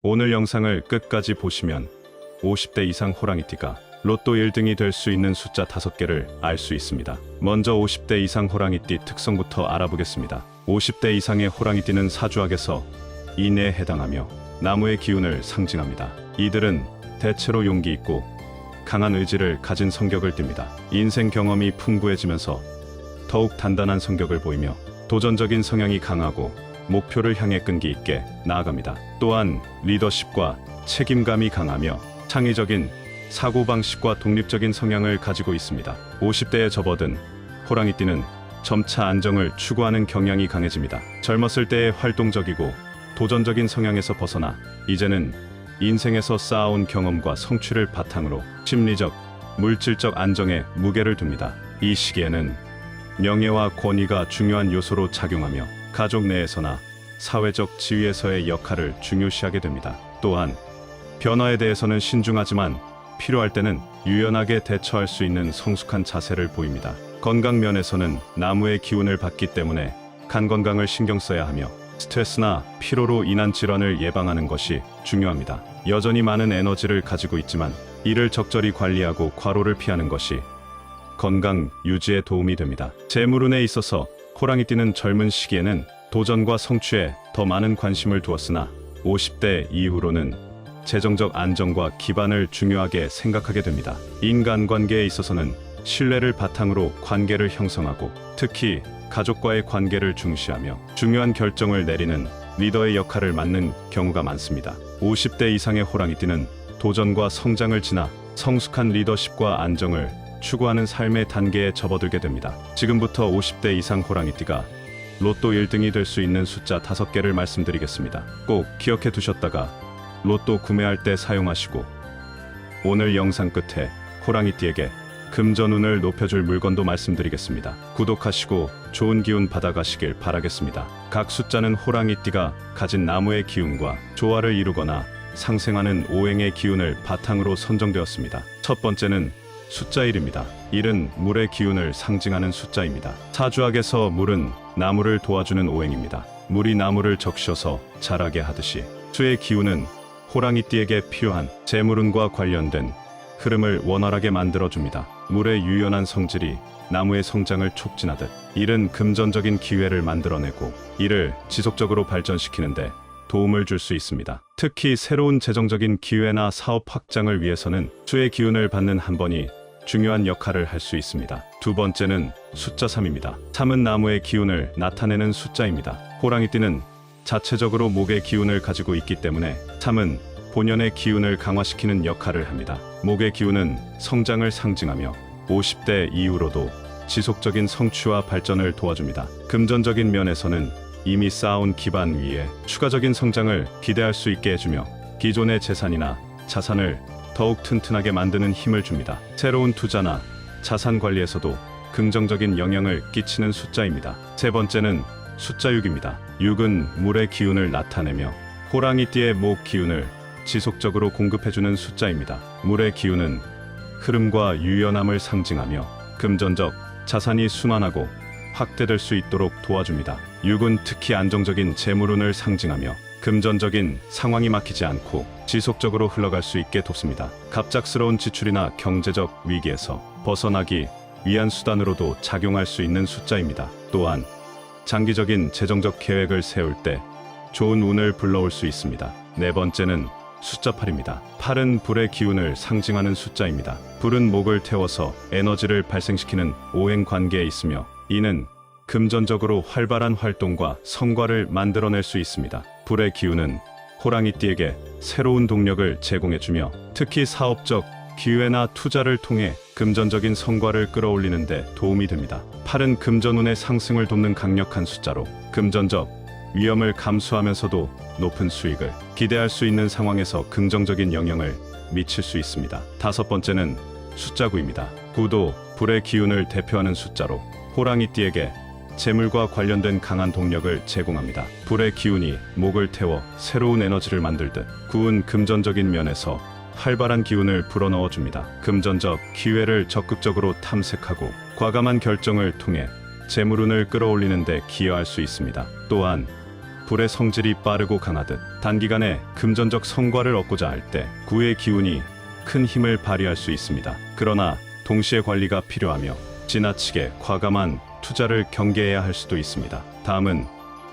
오늘 영상을 끝까지 보시면 50대 이상 호랑이띠가 로또 1등이 될 수 있는 숫자 5개를 알 수 있습니다. 먼저 50대 이상 호랑이띠 특성부터 알아보겠습니다. 50대 이상의 호랑이띠는 사주학에서 인에 해당하며 나무의 기운을 상징합니다. 이들은 대체로 용기 있고 강한 의지를 가진 성격을 띱니다. 인생 경험이 풍부해지면서 더욱 단단한 성격을 보이며 도전적인 성향이 강하고 목표를 향해 끈기 있게 나아갑니다. 또한 리더십과 책임감이 강하며 창의적인 사고방식과 독립적인 성향을 가지고 있습니다. 50대에 접어든 호랑이띠는 점차 안정을 추구하는 경향이 강해집니다. 젊었을 때의 활동적이고 도전적인 성향에서 벗어나 이제는 인생에서 쌓아온 경험과 성취를 바탕으로 심리적, 물질적 안정에 무게를 둡니다. 이 시기에는 명예와 권위가 중요한 요소로 작용하며 가족 내에서나 사회적 지위에서의 역할을 중요시하게 됩니다. 또한 변화에 대해서는 신중하지만 필요할 때는 유연하게 대처할 수 있는 성숙한 자세를 보입니다. 건강 면에서는 나무의 기운을 받기 때문에 간 건강을 신경 써야 하며 스트레스나 피로로 인한 질환을 예방하는 것이 중요합니다. 여전히 많은 에너지를 가지고 있지만 이를 적절히 관리하고 과로를 피하는 것이 건강 유지에 도움이 됩니다. 재물운에 있어서 호랑이띠는 젊은 시기에는 도전과 성취에 더 많은 관심을 두었으나 50대 이후로는 재정적 안정과 기반을 중요하게 생각하게 됩니다. 인간관계에 있어서는 신뢰를 바탕으로 관계를 형성하고 특히 가족과의 관계를 중시하며 중요한 결정을 내리는 리더의 역할을 맡는 경우가 많습니다. 50대 이상의 호랑이띠는 도전과 성장을 지나 성숙한 리더십과 안정을 추구하는 삶의 단계에 접어들게 됩니다. 지금부터 50대 이상 호랑이띠가 로또 1등이 될 수 있는 숫자 5개를 말씀드리겠습니다. 꼭 기억해 두셨다가 로또 구매할 때 사용하시고 오늘 영상 끝에 호랑이띠에게 금전운을 높여줄 물건도 말씀드리겠습니다. 구독하시고 좋은 기운 받아가시길 바라겠습니다. 각 숫자는 호랑이띠가 가진 나무의 기운과 조화를 이루거나 상생하는 오행의 기운을 바탕으로 선정되었습니다. 첫 번째는 숫자 1입니다. 1은 물의 기운을 상징하는 숫자입니다. 사주학에서 물은 나무를 도와주는 오행입니다. 물이 나무를 적셔서 자라게 하듯이 수의 기운은 호랑이띠에게 필요한 재물운과 관련된 흐름을 원활하게 만들어줍니다. 물의 유연한 성질이 나무의 성장을 촉진하듯 1은 금전적인 기회를 만들어내고 이를 지속적으로 발전시키는데 도움을 줄 수 있습니다. 특히 새로운 재정적인 기회나 사업 확장을 위해서는 수의 기운을 받는 한 번이 중요한 역할을 할 수 있습니다. 두 번째는 숫자 3입니다. 3은 나무의 기운을 나타내는 숫자입니다. 호랑이띠는 자체적으로 목의 기운을 가지고 있기 때문에 3은 본연의 기운을 강화시키는 역할을 합니다. 목의 기운은 성장을 상징하며 50대 이후로도 지속적인 성취와 발전을 도와줍니다. 금전적인 면에서는 이미 쌓아온 기반 위에 추가적인 성장을 기대할 수 있게 해주며 기존의 재산이나 자산을 더욱 튼튼하게 만드는 힘을 줍니다. 새로운 투자나 자산 관리에서도 긍정적인 영향을 끼치는 숫자입니다. 세 번째는 숫자 6입니다. 6은 물의 기운을 나타내며 호랑이띠의 목 기운을 지속적으로 공급해주는 숫자입니다. 물의 기운은 흐름과 유연함을 상징하며 금전적 자산이 순환하고 확대될 수 있도록 도와줍니다. 6은 특히 안정적인 재물운을 상징하며 금전적인 상황이 막히지 않고 지속적으로 흘러갈 수 있게 돕습니다. 갑작스러운 지출이나 경제적 위기에서 벗어나기 위한 수단으로도 작용할 수 있는 숫자입니다. 또한 장기적인 재정적 계획을 세울 때 좋은 운을 불러올 수 있습니다. 네 번째는 숫자 8입니다. 8은 불의 기운을 상징하는 숫자입니다. 불은 목을 태워서 에너지를 발생시키는 오행 관계에 있으며 이는 금전적으로 활발한 활동과 성과를 만들어낼 수 있습니다. 불의 기운은 호랑이띠에게 새로운 동력을 제공해주며 특히 사업적 기회나 투자를 통해 금전적인 성과를 끌어올리는 데 도움이 됩니다. 8은 금전운의 상승을 돕는 강력한 숫자로 금전적 위험을 감수하면서도 높은 수익을 기대할 수 있는 상황에서 긍정적인 영향을 미칠 수 있습니다. 다섯 번째는 숫자 9입니다. 9도 불의 기운을 대표하는 숫자로 호랑이띠에게 재물과 관련된 강한 동력을 제공합니다. 불의 기운이 목을 태워 새로운 에너지를 만들듯 9은 금전적인 면에서 활발한 기운을 불어넣어줍니다. 금전적 기회를 적극적으로 탐색하고 과감한 결정을 통해 재물운을 끌어올리는 데 기여할 수 있습니다. 또한 불의 성질이 빠르고 강하듯 단기간에 금전적 성과를 얻고자 할 때 구의 기운이 큰 힘을 발휘할 수 있습니다. 그러나 동시에 관리가 필요하며 지나치게 과감한 투자를 경계해야 할 수도 있습니다. 다음은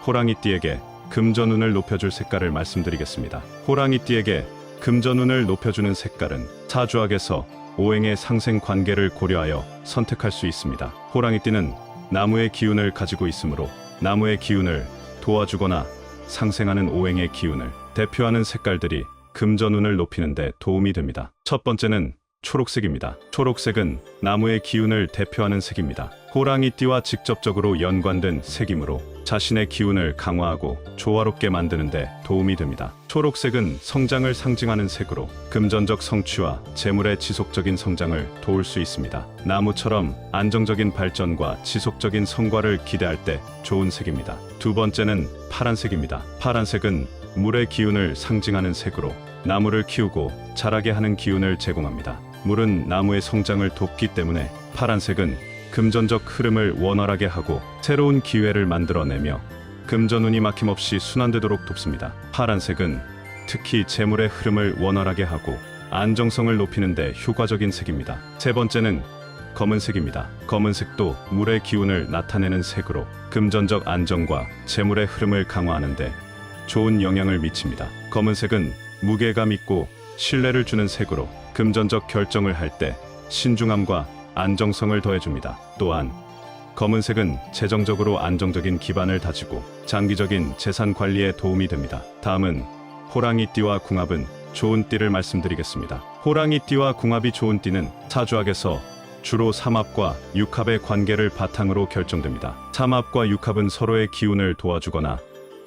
호랑이띠에게 금전운을 높여줄 색깔을 말씀드리겠습니다. 호랑이띠에게 금전운을 높여주는 색깔은 사주학에서 오행의 상생 관계를 고려하여 선택할 수 있습니다. 호랑이띠는 나무의 기운을 가지고 있으므로 나무의 기운을 도와주거나 상생하는 오행의 기운을 대표하는 색깔들이 금전운을 높이는 데 도움이 됩니다. 첫 번째는 초록색입니다. 초록색은 나무의 기운을 대표하는 색입니다. 호랑이띠와 직접적으로 연관된 색이므로 자신의 기운을 강화하고 조화롭게 만드는 데 도움이 됩니다. 초록색은 성장을 상징하는 색으로 금전적 성취와 재물의 지속적인 성장을 도울 수 있습니다. 나무처럼 안정적인 발전과 지속적인 성과를 기대할 때 좋은 색입니다. 두 번째는 파란색입니다. 파란색은 물의 기운을 상징하는 색으로 나무를 키우고 자라게 하는 기운을 제공합니다. 물은 나무의 성장을 돕기 때문에 파란색은 금전적 흐름을 원활하게 하고 새로운 기회를 만들어내며 금전운이 막힘없이 순환되도록 돕습니다. 파란색은 특히 재물의 흐름을 원활하게 하고 안정성을 높이는 데 효과적인 색입니다. 세 번째는 검은색입니다. 검은색도 물의 기운을 나타내는 색으로 금전적 안정과 재물의 흐름을 강화하는 데 좋은 영향을 미칩니다. 검은색은 무게감 있고 신뢰를 주는 색으로 금전적 결정을 할 때 신중함과 안정성을 더해줍니다. 또한 검은색은 재정적으로 안정적인 기반을 다지고 장기적인 재산 관리에 도움이 됩니다. 다음은 호랑이띠와 궁합은 좋은 띠를 말씀드리겠습니다. 호랑이띠와 궁합이 좋은 띠는 사주학에서 주로 삼합과 육합의 관계를 바탕으로 결정됩니다. 삼합과 육합은 서로의 기운을 도와주거나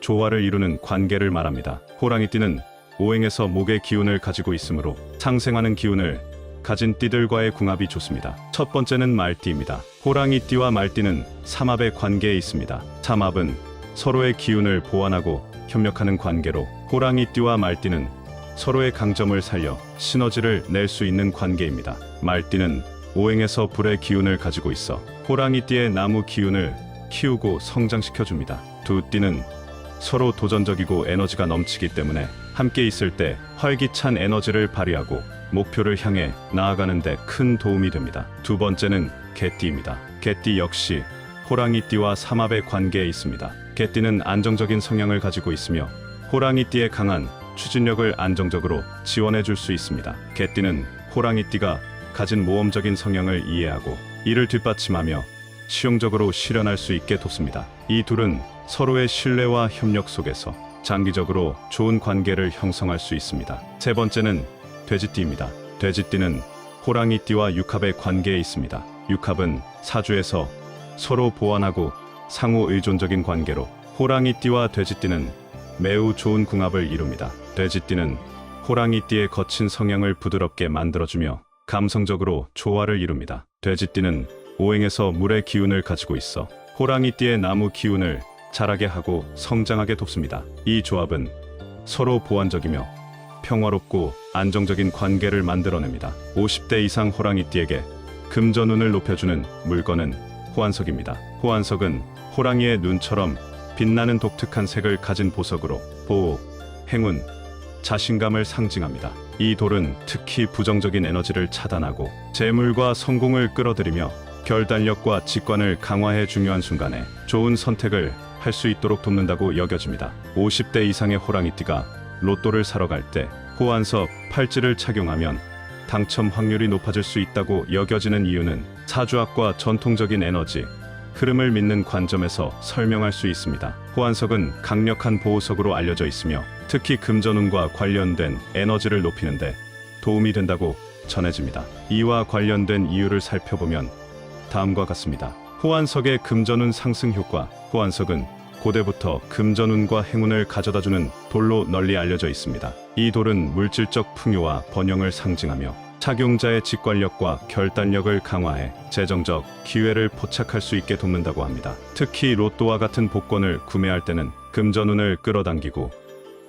조화를 이루는 관계를 말합니다. 호랑이띠는 오행에서 목의 기운을 가지고 있으므로 상생하는 기운을 가진 띠들과의 궁합이 좋습니다. 첫 번째는 말띠입니다. 호랑이띠와 말띠는 삼합의 관계에 있습니다. 삼합은 서로의 기운을 보완하고 협력하는 관계로 호랑이띠와 말띠는 서로의 강점을 살려 시너지를 낼 수 있는 관계입니다. 말띠는 오행에서 불의 기운을 가지고 있어 호랑이띠의 나무 기운을 키우고 성장시켜줍니다. 두 띠는 서로 도전적이고 에너지가 넘치기 때문에 함께 있을 때 활기찬 에너지를 발휘하고 목표를 향해 나아가는 데 큰 도움이 됩니다. 두 번째는 개띠입니다. 개띠 역시 호랑이띠와 삼합의 관계에 있습니다. 개띠는 안정적인 성향을 가지고 있으며 호랑이띠의 강한 추진력을 안정적으로 지원해 줄 수 있습니다. 개띠는 호랑이띠가 가진 모험적인 성향을 이해하고 이를 뒷받침하며 실용적으로 실현할 수 있게 돕습니다. 이 둘은 서로의 신뢰와 협력 속에서 장기적으로 좋은 관계를 형성할 수 있습니다. 세 번째는 돼지띠입니다. 돼지띠는 호랑이띠와 육합의 관계에 있습니다. 육합은 사주에서 서로 보완하고 상호 의존적인 관계로 호랑이띠와 돼지띠는 매우 좋은 궁합을 이룹니다. 돼지띠는 호랑이띠의 거친 성향을 부드럽게 만들어주며 감성적으로 조화를 이룹니다. 돼지띠는 오행에서 물의 기운을 가지고 있어 호랑이띠의 나무 기운을 자라게 하고 성장하게 돕습니다. 이 조합은 서로 보완적이며 평화롭고 안정적인 관계를 만들어냅니다. 50대 이상 호랑이띠에게 금전운을 높여주는 물건은 호환석입니다. 호환석은 호랑이의 눈처럼 빛나는 독특한 색을 가진 보석으로 보호, 행운, 자신감을 상징합니다. 이 돌은 특히 부정적인 에너지를 차단하고 재물과 성공을 끌어들이며 결단력과 직관을 강화해 중요한 순간에 좋은 선택을 할 수 있도록 돕는다고 여겨집니다. 50대 이상의 호랑이띠가 로또를 사러 갈 때 호환석 팔찌를 착용하면 당첨 확률이 높아질 수 있다고 여겨지는 이유는 사주학과 전통적인 에너지, 흐름을 믿는 관점에서 설명할 수 있습니다. 호환석은 강력한 보호석으로 알려져 있으며 특히 금전운과 관련된 에너지를 높이는데 도움이 된다고 전해집니다. 이와 관련된 이유를 살펴보면 다음과 같습니다. 호환석의 금전운 상승 효과. 호환석은 고대부터 금전운과 행운을 가져다주는 돌로 널리 알려져 있습니다. 이 돌은 물질적 풍요와 번영을 상징하며 착용자의 직관력과 결단력을 강화해 재정적 기회를 포착할 수 있게 돕는다고 합니다. 특히 로또와 같은 복권을 구매할 때는 금전운을 끌어당기고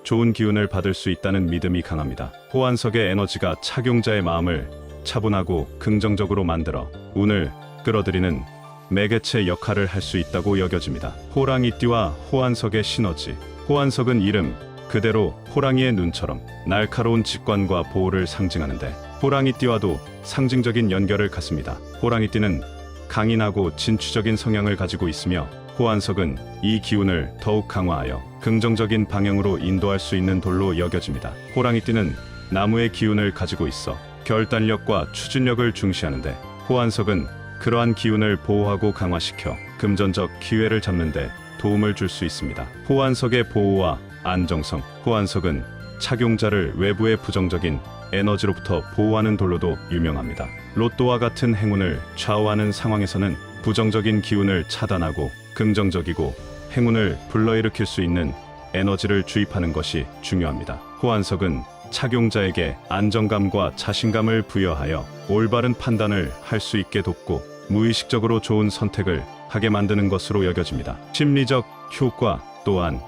좋은 기운을 받을 수 있다는 믿음이 강합니다. 호환석의 에너지가 착용자의 마음을 차분하고 긍정적으로 만들어 운을 끌어들이는 매개체 역할을 할 수 있다고 여겨집니다. 호랑이띠와 호환석의 시너지. 호환석은 이름 그대로 호랑이의 눈처럼 날카로운 직관과 보호를 상징하는데 호랑이띠와도 상징적인 연결을 갖습니다. 호랑이띠는 강인하고 진취적인 성향을 가지고 있으며 호환석은 이 기운을 더욱 강화하여 긍정적인 방향으로 인도할 수 있는 돌로 여겨집니다. 호랑이띠는 나무의 기운을 가지고 있어 결단력과 추진력을 중시하는데 호환석은 그러한 기운을 보호하고 강화시켜 금전적 기회를 잡는 데 도움을 줄 수 있습니다. 호환석의 보호와 안정성. 호환석은 착용자를 외부의 부정적인 에너지로부터 보호하는 돌로도 유명합니다. 로또와 같은 행운을 좌우하는 상황에서는 부정적인 기운을 차단하고 긍정적이고 행운을 불러일으킬 수 있는 에너지를 주입하는 것이 중요합니다. 호환석은 착용자에게 안정감과 자신감을 부여하여 올바른 판단을 할 수 있게 돕고 무의식적으로 좋은 선택을 하게 만드는 것으로 여겨집니다. 심리적 효과 또한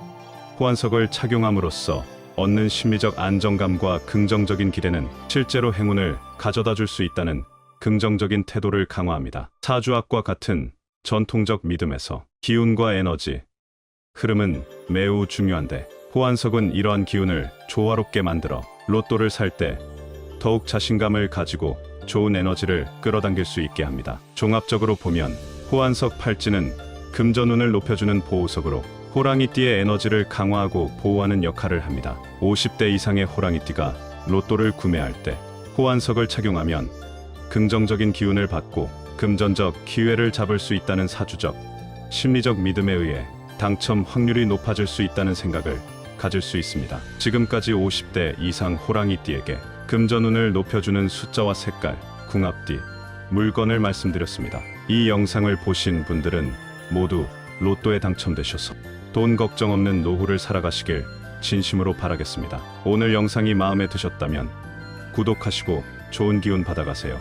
호환석을 착용함으로써 얻는 심리적 안정감과 긍정적인 기대는 실제로 행운을 가져다 줄 수 있다는 긍정적인 태도를 강화합니다. 사주학과 같은 전통적 믿음에서 기운과 에너지, 흐름은 매우 중요한데 호환석은 이러한 기운을 조화롭게 만들어 로또를 살 때 더욱 자신감을 가지고 좋은 에너지를 끌어당길 수 있게 합니다. 종합적으로 보면 호환석 팔찌는 금전운을 높여주는 보호석으로 호랑이띠의 에너지를 강화하고 보호하는 역할을 합니다. 50대 이상의 호랑이띠가 로또를 구매할 때 호환석을 착용하면 긍정적인 기운을 받고 금전적 기회를 잡을 수 있다는 사주적, 심리적 믿음에 의해 당첨 확률이 높아질 수 있다는 생각을 가질 수 있습니다. 지금까지 50대 이상 호랑이띠에게 금전운을 높여주는 숫자와 색깔, 궁합띠, 물건을 말씀드렸습니다. 이 영상을 보신 분들은 모두 로또에 당첨되셔서 돈 걱정 없는 노후를 살아가시길 진심으로 바라겠습니다. 오늘 영상이 마음에 드셨다면 구독하시고 좋은 기운 받아가세요.